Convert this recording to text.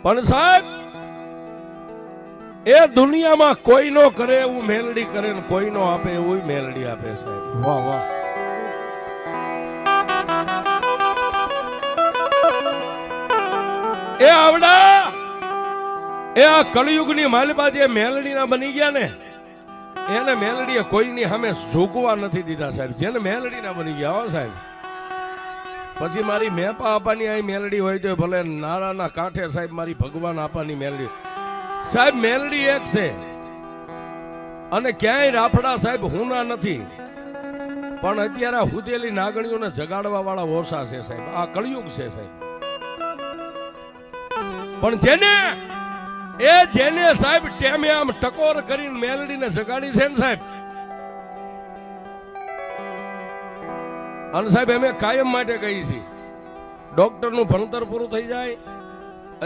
પણ સાહેબ એ દુનિયામાં કોઈ નો કરે એવું મેલડી કરે ને કોઈ નો આપે એવું મેલડી આપે સાહેબ. વાહ વાહ. એ આવડા એ આ કળિયુગની માલબા જે મેલડીના બની ગયા ને એને મેલડીએ કોઈની સામે ઝૂકવા નથી દીધા સાહેબ. જેને મેલડીના બની ગયા હો સાહેબ. પછી મારી મેપા આપવાની આ મેલડી હોય તો ભલે નારાના કાંઠે સાહેબ મારી ભગવાન આપવાની મેલડી સાહેબ. મેલડી એક છે અને ક્યાંય રાફડા સાહેબ હુના નથી. પણ અત્યારે હુદેલી નાગણીઓને જગાડવા વાળા ઓછા છે સાહેબ. આ કળિયુગ છે સાહેબ. પણ જેને સાહેબ ટેમે આમ ટકોર કરીને મેલડીને જગાડી છે ને સાહેબ. અને સાહેબ અમે કાયમ માટે કહીએ છીએ ડોક્ટર નું ભણતર પૂરું થઈ જાય